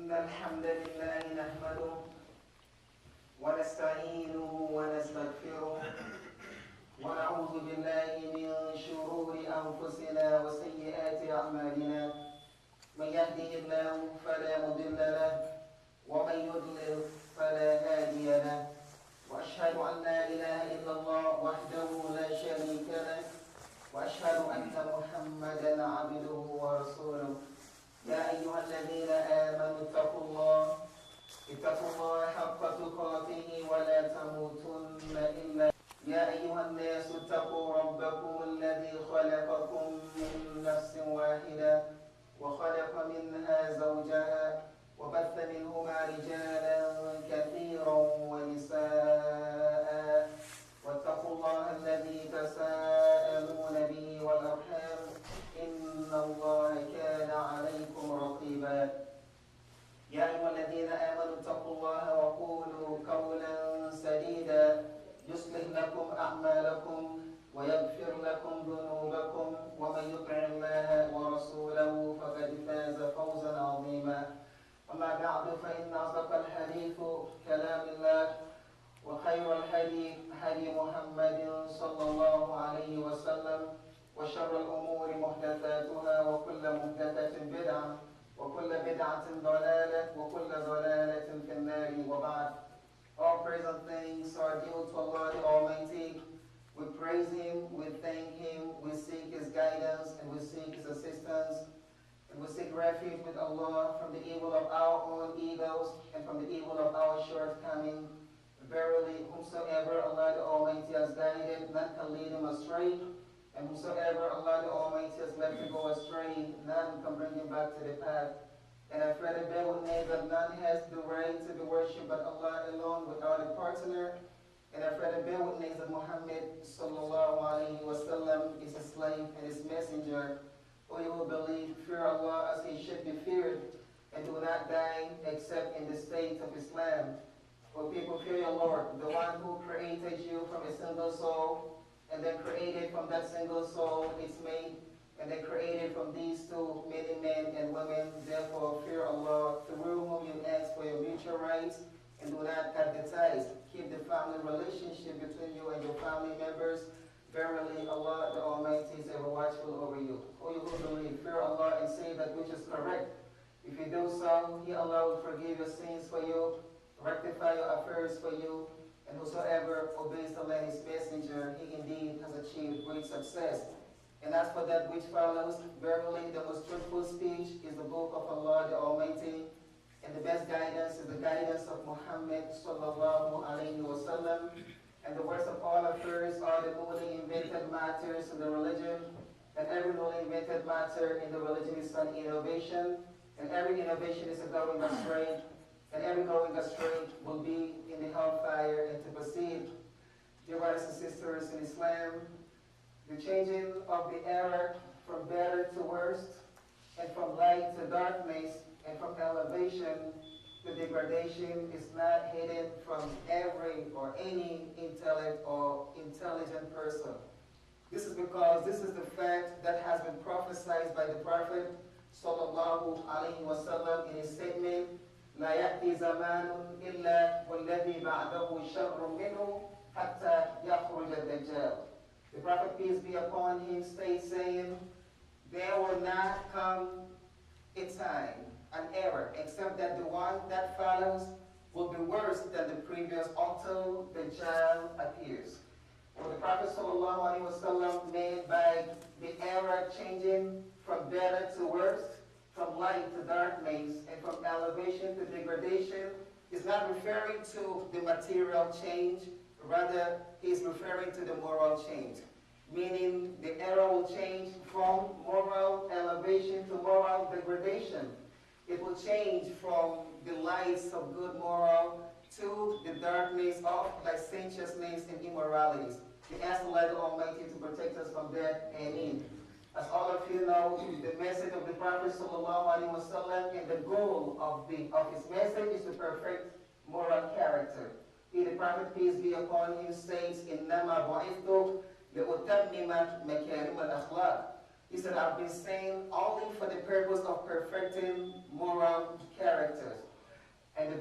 إن الحمد لله نحمده ونستعينه ونستغفره ونعوذ بالله من شرور أنفسنا وسيئات أعمالنا. من يهده الله فلا مضل له ومن يضلل فلا هادي له، وأشهد أن لا إله إلا الله وحده لا شريك له، وأشهد أن محمدا عبده ورسوله. يا أيها الذين آمنوا اتقوا الله حق تقاته ولا تموتن إلا. يا أيها الناس اتقوا ربكم الذي خلقكم من نفس واحدة وخلق منها زوجها وبث منهما رجالا كثيرا ونساء، واتقوا الله الذي تساءلون به والأرحام إن الله كان عليكم رقيبا. يا أيها الذين آمنوا اتقوا الله وقولوا قولا سديدا يصلح لكم أعمالكم ويغفر لكم ذنوبكم، ومن يطع الله ورسوله فقد فاز فوزا عظيما. أما بعد فإن أصدق الحديث كلام الله، وخير الحديث هدي محمد صلى الله عليه وسلم، وشر الأمور محدثاتها وكل محدثة بدعة وكل بدعة ضلالة وكل ضلالة في النار. وبعد. All praise and thanks are due to Allah the Almighty. We praise Him, we thank Him, we seek His guidance, and we seek His assistance, and we seek refuge with Allah from the evil of our own egos and from the evil of our shortcomings. Verily, whomsoever Allah the Almighty has guided, none can lead him astray, and whomsoever Allah the Almighty has left to go astray, none can bring him back to the path. And I further bear witness that none has the right to be worshipped but Allah alone without a partner. And I further bear witness that Muhammad sallallahu alaihi wasallam is a slave and his messenger. O you who believe, fear Allah as He should be feared, and do not die except in the state of Islam. O people, fear your Lord, the one who created you from a single soul, and then created from that single soul its mate, and then created from these two many men and women. Therefore, fear Allah, through whom you ask for your mutual rights, and do not cut the ties. Keep the family relationship between you and your family members. Verily, Allah the Almighty is ever watchful over you. O you who believe, fear Allah and say that which is correct. If you do so, He, Allah, will forgive your sins for you, rectify your affairs for you, and whosoever obeys Allah and His messenger, he indeed has achieved great success. And as for that which follows, verily the most truthful speech is the book of Allah the Almighty, and the best guidance is the guidance of Muhammad sallallahu alaihi wasallam. And the worst of all affairs are the newly invented matters in the religion, and every newly invented matter in the religion is an innovation, and every innovation is a going astray, and every going astray will be in the hellfire and to proceed. Dear brothers and sisters in Islam, the changing of the era from better to worse, and from light to darkness, and from elevation to degradation is not hidden from every or any intellect or intelligent person. This is because this is the fact that has been prophesied by the Prophet sallallahu alaihi wasallam in his statement, لا يأتي زمان إلا والذي بعده شر منه حتى يخرج الدجال. The Prophet, peace be upon him, states saying, there will not come a time, an era, except that the one that follows will be worse than the previous until the Dajjal appears. What the Prophet ﷺ made by the era changing from better to worse, from light to darkness, and from elevation to degradation, is not referring to the material change. Rather, he's referring to the moral change, meaning the era will change from moral elevation to moral degradation. It will change from the lights of good moral to the darkness of licentiousness and immoralities. We ask Allah the Almighty to protect us from that. Ameen. As all of you know, the message of the Prophet ﷺ and the goal of his message is to perfect moral character. He, the Prophet, peace be upon him, states, إِنَّمَا بُعِثْتُ لِأُتَمِّمَ مَكَارِمَ الْأَخْلَاقِ. He said, I've been saying only for the purpose of perfecting moral characters.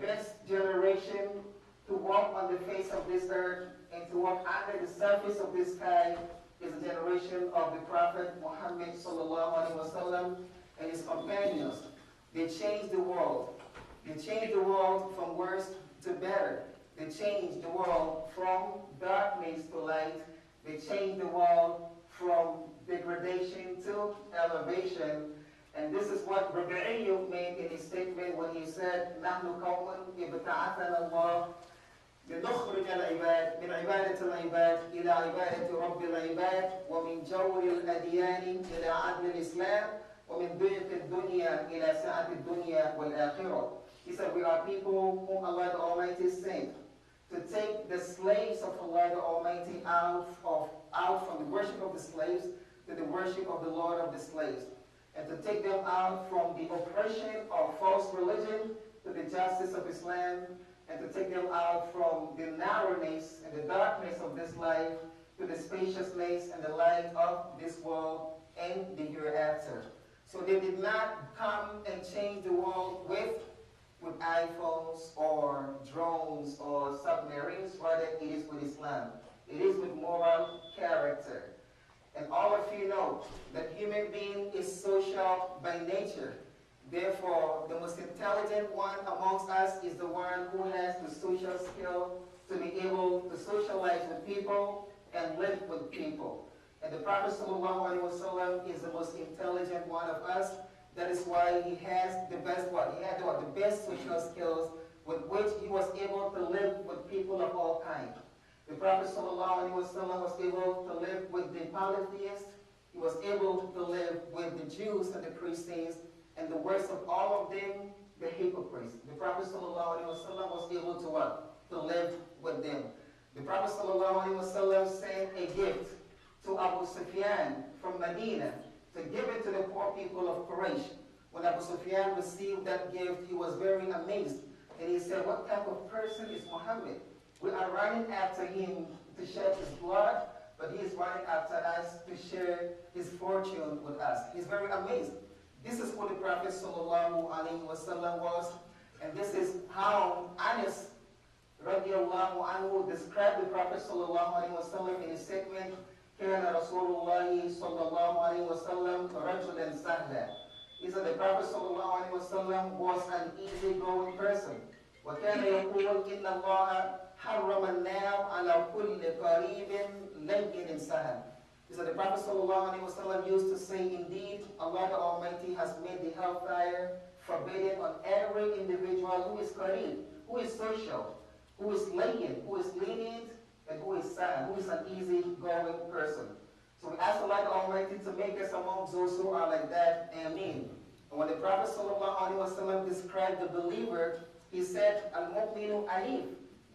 best generation to walk on the face of this earth and to walk under the surface of this sky is the generation of the Prophet Muhammad sallallahu alaihi wasallam and his companions. They changed the world. They changed the world from worse to better. They changed the world from darkness to light. They changed the world from degradation to elevation. And this is what Rabi'i made in his statement when he said, نحن قوم ابتعثنا الله لنخرج العباد من عبادة العباد إلى عبادة رب العباد ومن جور الأديان إلى عدل الإسلام ومن ضيق الدنيا إلى سعة الدنيا والآخرة. He said, we are people whom Allah the Almighty sent to take the slaves of Allah the Almighty out from the worship of the slaves to the worship of the Lord of the slaves, and to take them out from the oppression of false religion to the justice of Islam, and to take them out from the narrowness and the darkness of this life to the spaciousness and the light of this world and the hereafter. So they did not come and change the world with iPhones or drones or submarines. Rather, it is with Islam. It is with moral character. And all of you know that human being is social by nature. Therefore, the most intelligent one amongst us is the one who has the social skill to be able to socialize with people and live with people. And the Prophet ﷺ is the most intelligent one of us. That is why he has the best what? He had what? The best social skills with which he was able to live with people of all kinds. The Prophet ﷺ was able to live with the polytheists. He was able to live with the Jews and the Christians, and the worst of all of them, the hypocrites. The Prophet ﷺ was able to what? To live with them. The Prophet ﷺ sent a gift to Abu Sufyan from Medina to give it to the poor people of Quraysh. When Abu Sufyan received that gift, he was very amazed. And he said, what type of person is Muhammad? We are running after him to shed his blood, but he is running after us to share his fortune with us. He's very amazed. This is what the Prophet ﷺ was, and this is how Anas radiallahu anhu described the Prophet ﷺ in his statement, كان رسول الله صلى الله عليه وسلم رجلا سهلا. He said the Prophet ﷺ was an easygoing person. وكان يقول إن الله حرم النار على كل قريب لين سهل. He said the Prophet ﷺ used to say, indeed, Allah the Almighty has made the hellfire forbidden on every individual who is qareeb, who is social, who is lenient, who is lenient, and who is sahal, who is an easy-going person. So we ask Allah the Almighty to make us among those who are like that. Ameen. And when the Prophet ﷺ described the believer, he said, Al-mu'minu alif,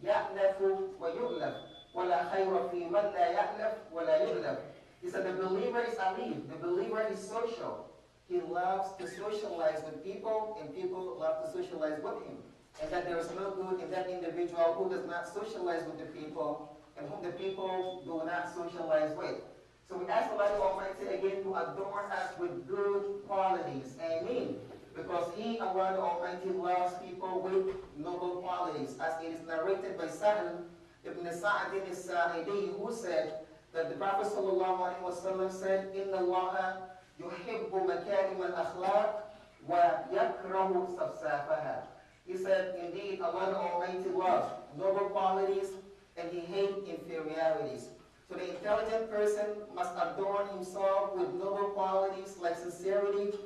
ya'lafu wa yu'laf, wa la khayra fi man la ya'laf wa la yu'laf. He said the believer is alif, the believer is social. He loves to socialize with people, and people love to socialize with him. And that there is no good in that individual who does not socialize with the people, and whom the people do not socialize with. So we ask Allah Almighty again to adorn us with good qualities. Amen. Because He, Allah the Almighty, loves people with noble qualities. As it is narrated by Sa'd ibn Sa'd al-Sa'idi, who said that the Prophet ﷺ said, Inna Allah yuhibbu makarim al-akhlaq wa yakrahu safsafaha. He said, indeed, Allah the Almighty loves noble qualities and He hates inferiorities. So the intelligent person must adorn himself with noble qualities like sincerity,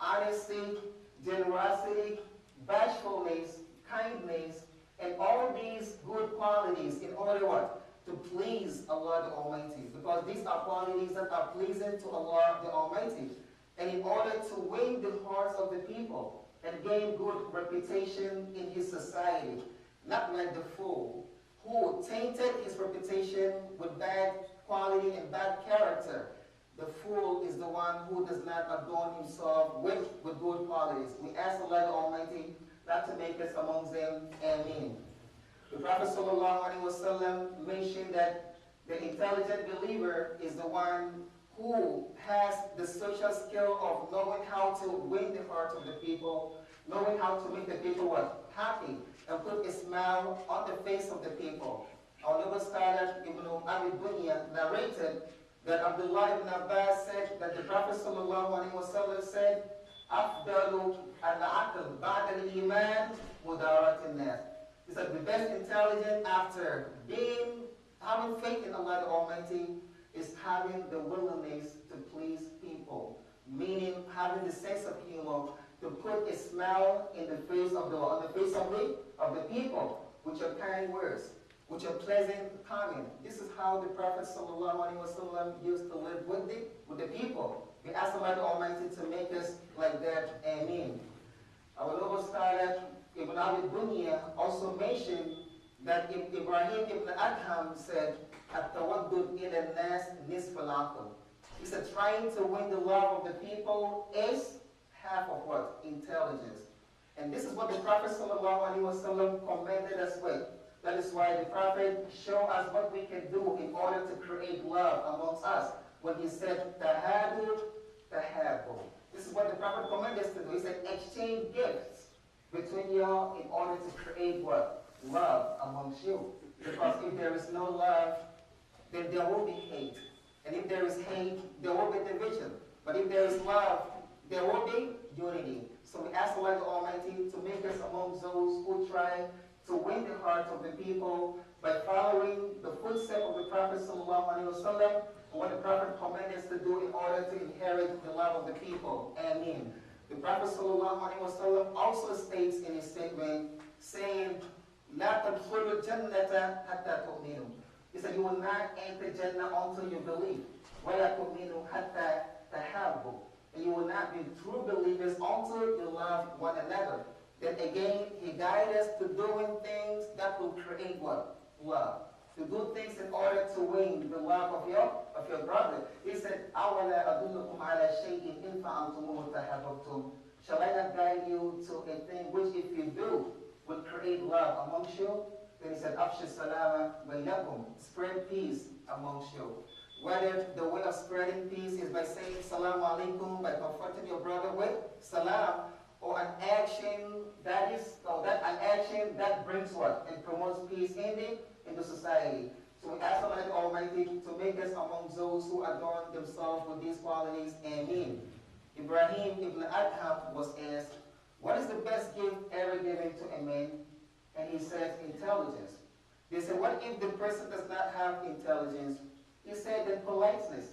honesty, generosity, bashfulness, kindness, and all of these good qualities in order what? To please Allah the Almighty. Because these are qualities that are pleasing to Allah the Almighty. And in order to win the hearts of the people and gain good reputation in his society, not like the fool who tainted his reputation with bad quality and bad character. The fool is the one who does not adorn himself with good qualities. We ask Allah the Almighty not to make us amongst them. Ameen. The Prophet ﷺ mentioned that the intelligent believer is the one who has the social skill of knowing how to win the hearts of the people, knowing how to make the people what? Happy, and put a smile on the face of the people. Our noble scholar Ibn Abi Dunya narrated that Abdullah ibn Abbas said that the Prophet ﷺ said, "Afdalu al-aql ba'da al-iman mudarat al-nas." He said the best intelligence after having faith in Allah the Almighty is having the willingness to please people, meaning having the sense of humor to put a smile in the face of the people with your kind words, with your pleasant comment. This is how the Prophet ﷺ used to live with the people. We ask Allah the Almighty to make us like that. Ameen. Our noble scholar Ibn Abi Dunya also mentioned that Ibrahim ibn Adham said, "At-tawaddud ila nas nisf al-aql." He said, trying to win the love of the people is half of what? Intelligence. And this is what the Prophet ﷺ commanded us with. That is why the Prophet showed us what we can do in order to create love amongst us. When he said, "Tahadu, tahabu." This is what the Prophet commanded us to do. He said, exchange gifts between y'all in order to create what? Love amongst you. Because if there is no love, then there will be hate. And if there is hate, there will be division. But if there is love, there will be unity. So we ask Allah the Almighty to make us among those who try to win the hearts of the people by following the footsteps of the Prophet ﷺ, and what the Prophet commanded us to do in order to inherit the love of the people. Ameen. The Prophet ﷺ also states in his statement, saying, "La tadkhulu jannata hatta tu'minu." He said, you will not enter Jannah until you believe. وَلَا تُؤْمِنُوا حَتَّى تَحَابُّوا. And you will not be true believers until you love one another. Then again, he guides us to doing things that will create what? Love. To do things in order to win the love of your brother. He said, أَوَلَا أَدُلُّكُمْ عَلَى شَيْءٍ إِنْ فَعَلْتُمُوهُ تَحَابَبْتُمْ. Shall I not guide you to a thing which if you do, will create love amongst you? Then he said, "Afshu salama bainakum." Spread peace amongst you. Whether the way of spreading peace is by saying salam alaikum, by comforting your brother with salam, or an action that brings what? And promotes peace in the society. So we ask Allah the Almighty to make us among those who adorn themselves with these qualities. Ameen. Ibrahim ibn Adham was asked, what is the best gift ever given to a man? And he said, intelligence. They said, what if the person does not have intelligence? He said, then politeness.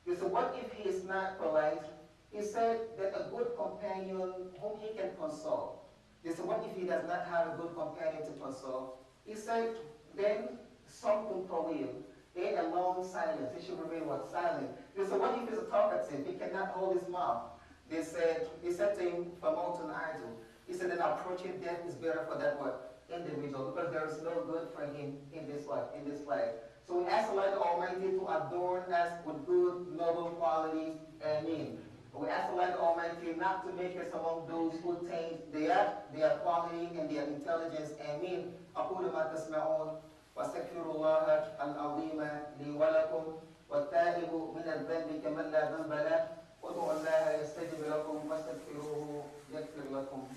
They said, what if he is not polite? He said that a good companion whom he can console. They said, what if he does not have a good companion to console? He said, then something tawil, a long silence. He should remain what? Silent. They said, what if he's a talkative? He cannot hold his mouth. He said to him, Famoutun idol. He said, then approaching death is better for that what? Individual, because there is no good for him in this life. So we ask Allah the Almighty to adorn us with good, noble qualities. Ameen. We ask Allah the Almighty not to make us among those who taint their quality and their intelligence. Ameen. أقول ما تسمعون واستغفر الله العظيم لي ولكم والتائب من الذنب كمن لا ذنب له ادعوا الله يستجب لكم واستغفروه يغفر لكم.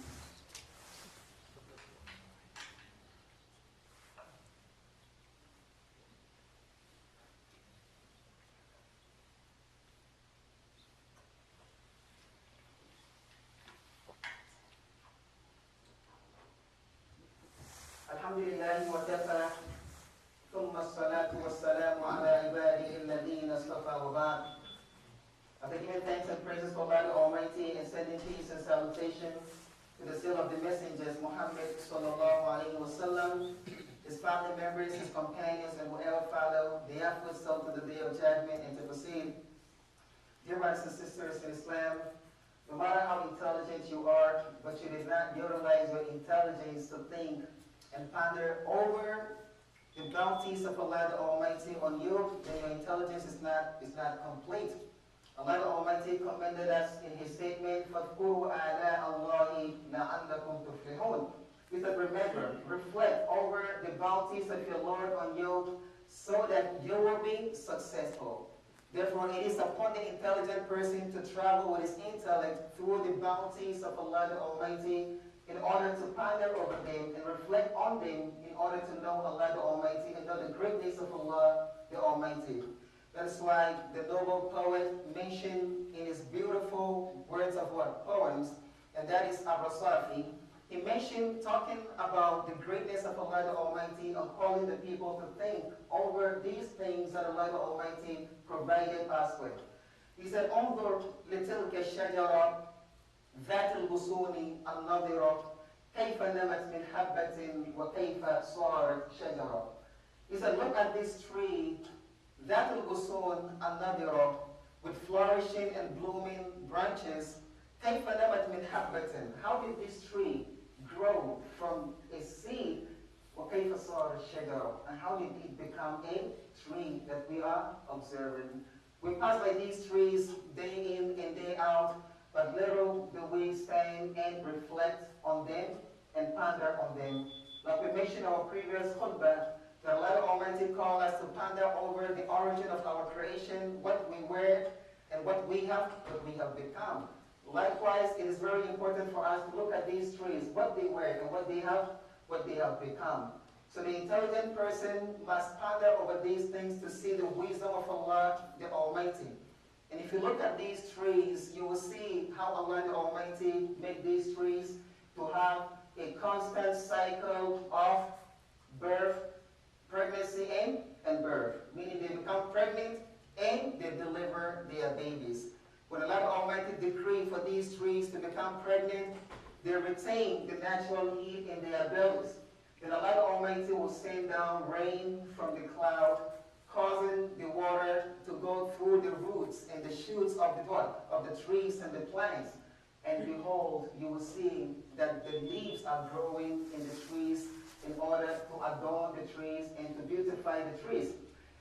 الحمد لله وكفى ثم الصلاة والسلام على عباده الذين اصطفى وبعد. After giving thanks and praises for Allah the Almighty and sending peace and salutation to the seal of the messengers Muhammad sallallahu alaihi wasallam, his family members, his companions, and whoever follow their footsteps to the day of judgment and to proceed. Dear brothers and sisters in Islam, no matter how intelligent you are, but you did not utilize your intelligence to think and ponder over the bounties of Allah the Almighty on you, then your intelligence is not complete. Allah the Almighty commanded us in His statement, فَاذْكُرُوا آلَاءَ اللَّهِ لَعَلَّكُمْ تُفْلِحُونَ. He said, remember, reflect over the bounties of your Lord on you so that you will be successful. Therefore, it is upon the intelligent person to travel with his intellect through the bounties of Allah the Almighty in order to ponder over them and reflect on them in order to know Allah the Almighty and know the greatness of Allah the Almighty. That's why the noble poet mentioned in his beautiful words of what? Poems, and that is Abrasafi. He mentioned talking about the greatness of Allah the Almighty and calling the people to think over these things that Allah the Almighty provided us with. He said, انظر لتلك الشجرة ذات الغصون النضرة كيف نمت من حبة وكيف صارت شجرة. He said, look at this tree, ذات الغصون النضرة, with flourishing and blooming branches. كيف نمت من حبة. How did this tree grow from a seed? وكيف صار الشجرة. And how did it become a tree that we are observing? We pass by these trees day in and day out, but little do we stand and reflect on them and ponder on them. Like we mentioned in our previous khutbah, that Allah Almighty called us to ponder over the origin of our creation, what we were and what we have become. Likewise, it is very important for us to look at these trees, what they were and what they have become. So the intelligent person must ponder over these things to see the wisdom of Allah the Almighty. And if you look at these trees, you will see how Allah the Almighty made these trees to have a constant cycle of birth, pregnancy, and birth. Meaning they become pregnant and they deliver their babies. When Allah the Almighty decreed for these trees to become pregnant, they retain the natural heat in their bellies. Then Allah the Almighty will send down rain from the cloud, causing the water to go through the roots and the shoots of the trees and the plants. And behold, you will see that the leaves are growing in the trees in order to adorn the trees and to beautify the trees.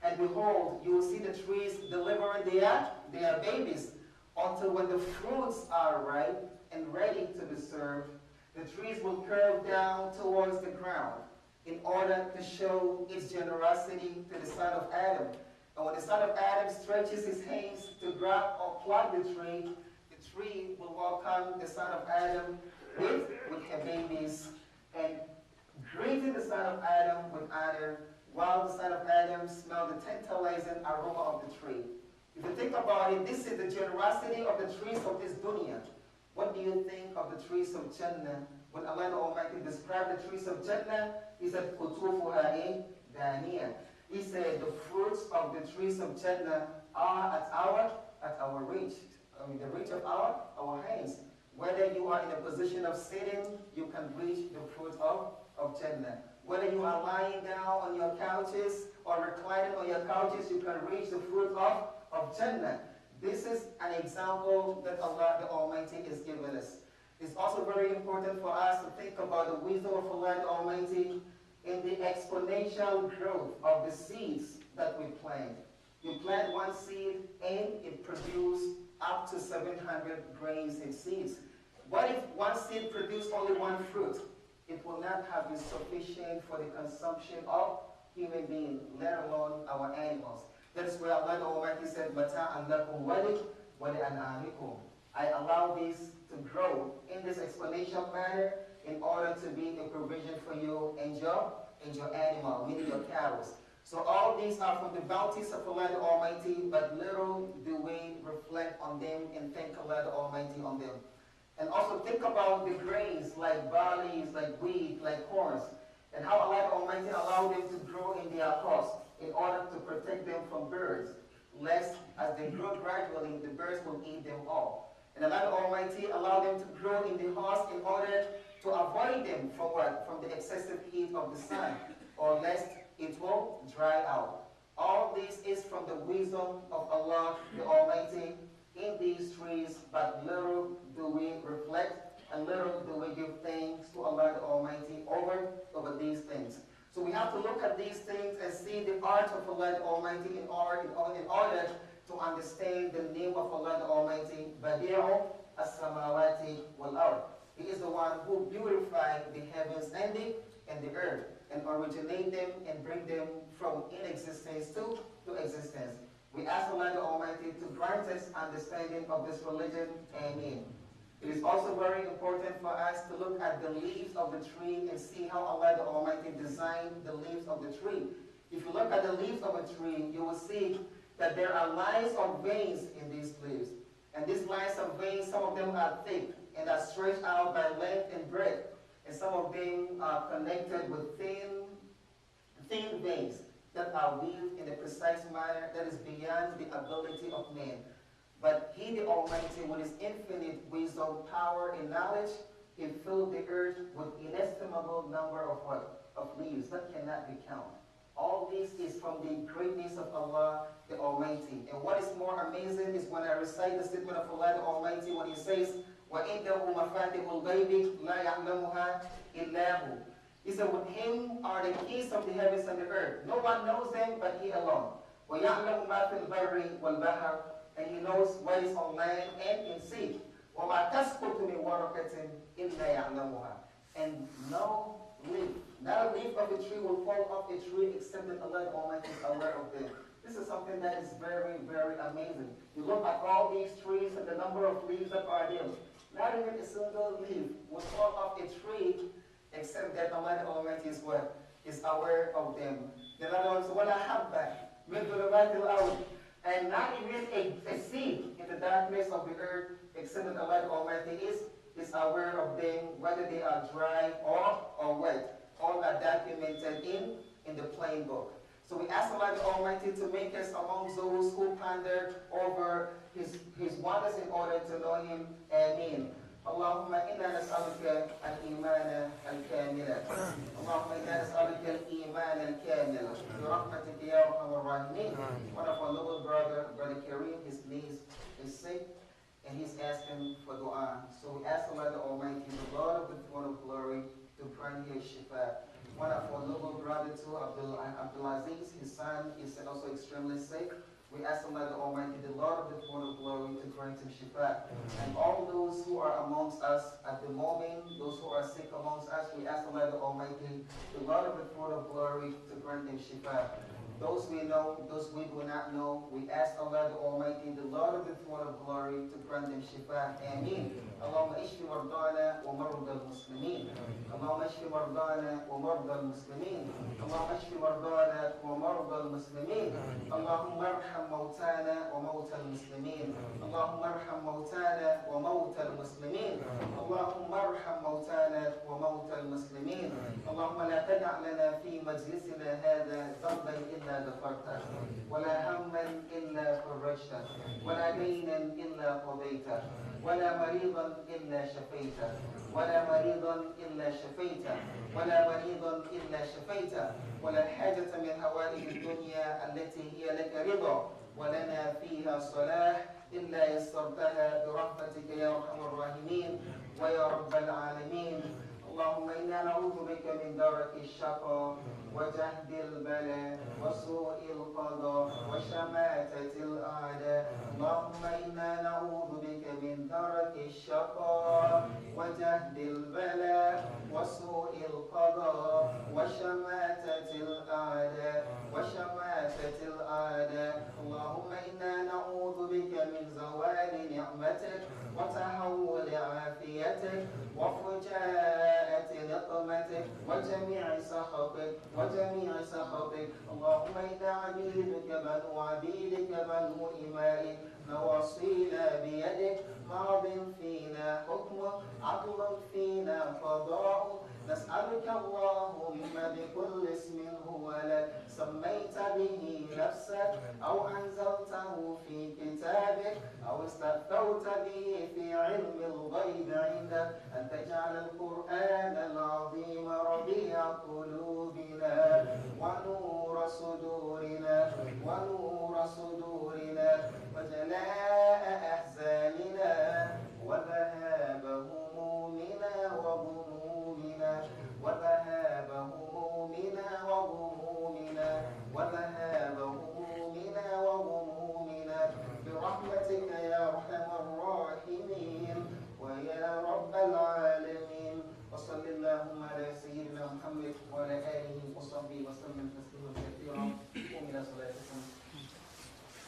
And behold, you will see the trees delivering their babies until when the fruits are ripe and ready to be served, the trees will curve down towards the ground in order to show its generosity to the son of Adam. And when the son of Adam stretches his hands to grab or pluck the tree will welcome the son of Adam with her babies and greeting the son of Adam with honor, while the son of Adam smelled the tantalizing aroma of the tree. If you think about it, this is the generosity of the trees of this dunya. What do you think of the trees of Jannah? When Allah the Almighty described the trees of Jannah, He said, "Qutufuha daniya." He said, the fruits of the trees of Jannah are at our reach. I mean, the reach of our hands. Whether you are in a position of sitting, you can reach the fruit of Jannah. Whether you are lying down on your couches or reclining on your couches, you can reach the fruit of Jannah. This is an example that Allah the Almighty is giving us. It's also very important for us to think about the wisdom of Allah the Almighty in the exponential growth of the seeds that we plant. You plant one seed and it produces up to 700 grains in seeds. What if one seed produced only one fruit? It will not have been sufficient for the consumption of human beings, let alone our animals. That is where Allah the Almighty said, "Mata'an lakum wa li'an'amikum." I allow this to grow in this exponential manner in order to be a provision for you and your animal, meaning your cattle. So all these are from the bounties of Allah the Almighty, but little do we reflect on them and thank Allah the Almighty on them. And also think about the grains like barley, like wheat, like corns, and how Allah the Almighty allowed them to grow in their husk in order to protect them from birds, lest as they grow gradually, the birds will eat them all. And Allah the Almighty allowed them to grow in the husk in order to avoid them from what? From the excessive heat of the sun, or lest it will dry out. All this is from the wisdom of Allah the Almighty in these trees, but little do we reflect and little do we give thanks to Allah the Almighty over these things. So we have to look at these things and see the art of Allah the Almighty in order to understand the name of Allah the Almighty, Badi'u as-samawati wal-ard. He is the one who beautified the heavens and the earth and originate them and bring them from inexistence to existence. We ask Allah the Almighty to grant us understanding of this religion. Ameen. It is also very important for us to look at the leaves of the tree and see how Allah the Almighty designed the leaves of the tree. If you look at the leaves of a tree, you will see that there are lines of veins in these leaves. And these lines of veins, some of them are thick and are stretched out by length and breadth. And some of them are connected with thin veins that are weaved in a precise manner that is beyond the ability of man. But He, the Almighty, with His infinite wisdom, power, and knowledge, He filled the earth with inestimable number of what? Of leaves that cannot be counted. All this is from the greatness of Allah, the Almighty. And what is more amazing is when I recite the statement of Allah, the Almighty, when He says, وَإِنَّهُ مَفَاتِحُ الْغَيْبِ لَا يَعْلَمُهَا إِلَّا هُ. He said, with Him are the keys of the heavens and the earth. No one knows them but He alone. وَيَعْلَمُ مَا فِي الْبَرِّ وَالْبَحْرِ. And He knows what is on land and in sea. وَمَا تَسْقُطُ مِنْ وَرَقَةٍ إِلَّا يَعْلَمُهَا. And no leaf, not a leaf of a tree will fall off a tree except that Allah the Almighty is aware of them. This is something that is very, very amazing. You look at all these trees and the number of leaves that are there. Not even a single leaf will fall off a tree except that Allah the Almighty is what? Is aware of them. The other ones, وَلَا حَبَّةٍ مِنْ ظُلُمَاتِ الْأَرْضِ. And not even a seed in the darkness of the earth except that Allah the Almighty is aware of them, whether they are dry or wet. All are documented in the plain book. So we ask Allah the Almighty to make us among those who ponder over His wonders in order to know Him. Ameen. اللهم إنا نسألك الإيمان الكامل. اللهم إنا نسألك الإيمان الكامل برحمتك يا أرحم الراحمين. One of our little brother Kareem, his knees is sick and he's asking for dua. So we ask Allah the Almighty, the Lord of the throne of glory, to grant his shifa. One of our little brother too, Abdulaziz, his son is also extremely sick. We ask Allah the Almighty, the Lord of the throne of glory, to grant him shifa. And all those who are amongst us at the moment, those who are sick amongst us, we ask Allah the Almighty, the Lord of the throne of glory, to grant them shifa. Those we know, those we do not know, we ask Allah the Almighty, the Lord of the throne of glory, to grant them shifa. Ameen. اللهم اشف مرضانا ومرضى المسلمين. اللهم اشف مرضانا ومرضى المسلمين. اللهم اشف مرضانا ومرضى المسلمين. اللهم ارحم موتانا وموتى المسلمين. اللهم ارحم موتانا وموتى المسلمين. اللهم ارحم موتانا وموتى المسلمين. اللهم لا تدع لنا في مجلسنا هذا ذنبا إلا غفرته ولا هما إلا فرجته ولا دينا إلا قضيته ولا مريضا إلا شفيته ولا مريضا إلا شفيته ولا مريضا إلا شفيته ولا حاجة من هوائج الدنيا التي هي لك رضا ولنا فيها صلاح إلا يسرتها برحمتك يا أرحم الراحمين ويا رب العالمين. اللهم إنا نعوذ بك من درك الشقاء وجهد البلاء وسوء القضاء وشماتة الأعداء. اللهم إنا نعوذ بك من درك الشقاء وجهد البلاء وسوء القضاء وشماتة الأعداء وشماتة الأعداء. اللهم إنا نعوذ بك من زوال نعمتك وتحول عافيتك وفجاءة نقمتك وجميع سخطك وجميع سخطك. اللهم إنا عبيدك بنو عبيدك بنو إمائك نواصينا بيدك ماض فينا حكمك عدل فينا قضاؤك. نسألك اللهم بكل اسم هو لك سميت به نفسك أو أنزلته في كتابك أو استأثرت به في علم الغيب عندك أن تجعل القرآن العظيم ربيع قلوبنا ونور صدورنا وجلاء أحزاننا وذهاب همومنا وغمومنا وذهاب همومنا برحمتك يا أرحم الراحمين ويا رب العالمين. وصل اللهم على سيدنا محمد وعلى آله وصحبه وسلم تسليما كثيرا.